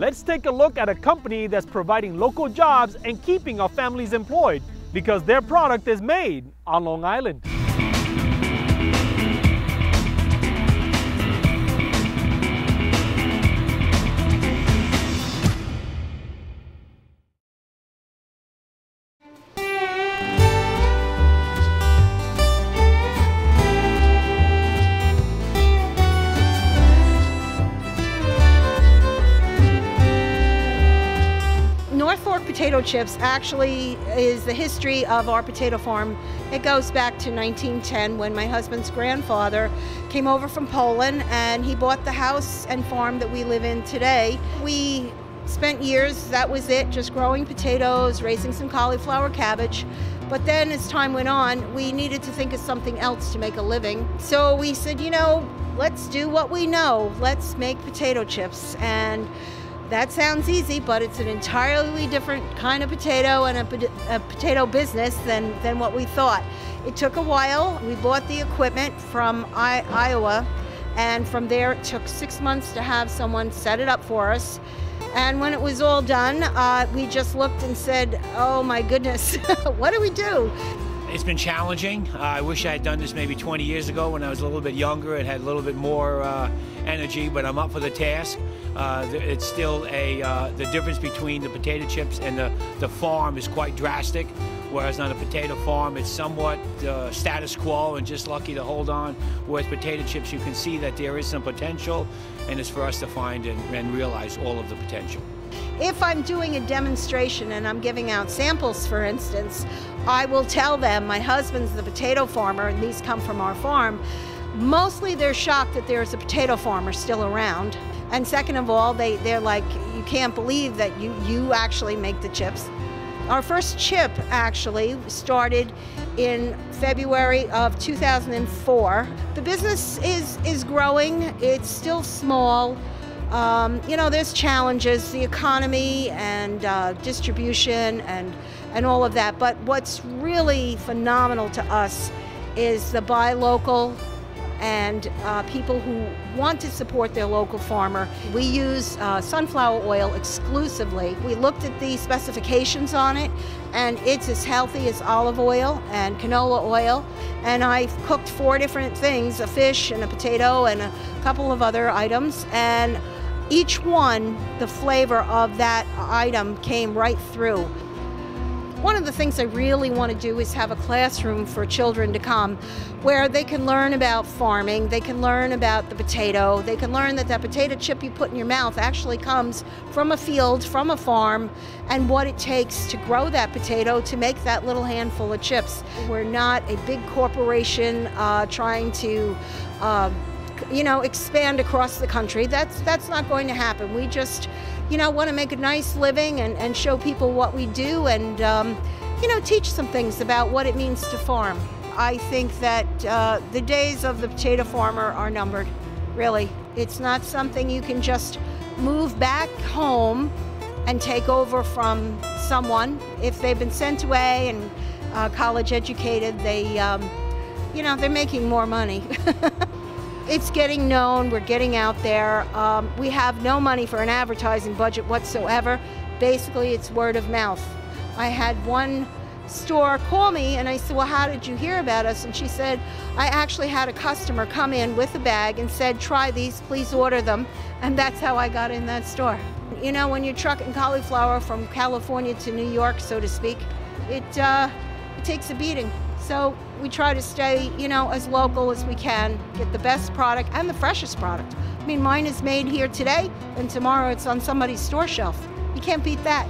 let's take a look at a company that's providing local jobs and keeping our families employed because their product is made on Long Island. Potato chips actually is the history of our potato farm. It goes back to 1910 when my husband's grandfather came over from Poland and he bought the house and farm that we live in today. We spent years, that was it, just growing potatoes, raising some cauliflower, cabbage. But then as time went on, we needed to think of something else to make a living. So we said, you know, let's do what we know. Let's make potato chips. And that sounds easy, but it's an entirely different kind of potato and a potato business than what we thought. It took a while. We bought the equipment from Iowa, and from there it took 6 months to have someone set it up for us. And when it was all done, we just looked and said, oh my goodness, what do we do? It's been challenging. I wish I had done this maybe 20 years ago when I was a little bit younger and had a little bit more energy, but I'm up for the task. It's still the difference between the potato chips and the farm is quite drastic, whereas on a potato farm it's somewhat status quo and just lucky to hold on, whereas potato chips you can see that there is some potential, and it's for us to find and realize all of the potential. If I'm doing a demonstration and I'm giving out samples, for instance, I will tell them my husband's the potato farmer and these come from our farm. Mostly they're shocked that there's a potato farmer still around. And second of all, they're like, you can't believe that you actually make the chips. Our first chip actually started in February of 2004. The business is growing. It's still small. You know, there's challenges, the economy and distribution and all of that. But what's really phenomenal to us is the buy local and people who want to support their local farmer. We use sunflower oil exclusively. We looked at the specifications on it, and it's as healthy as olive oil and canola oil. And I've cooked 4 different things, a fish and a potato and a couple of other items. And each one, the flavor of that item came right through. One of the things I really want to do is have a classroom for children to come where they can learn about farming, they can learn about the potato, they can learn that that potato chip you put in your mouth actually comes from a field, from a farm, and what it takes to grow that potato to make that little handful of chips. We're not a big corporation trying to you know, expand across the country. That's not going to happen. We just, you know, want to make a nice living and show people what we do and, you know, teach some things about what it means to farm. I think that the days of the potato farmer are numbered, really. It's not something you can just move back home and take over from someone. If they've been sent away and college educated, they, you know, they're making more money. It's getting known, we're getting out there. We have no money for an advertising budget whatsoever. Basically, it's word of mouth. I had one store call me and I said, well, how did you hear about us? And she said, I actually had a customer come in with a bag and said, try these, please order them. And that's how I got in that store. You know, when you're trucking cauliflower from California to New York, so to speak, it takes a beating. So we try to stay, you know, as local as we can, get the best product and the freshest product. I mean, mine is made here today, and tomorrow it's on somebody's store shelf. You can't beat that.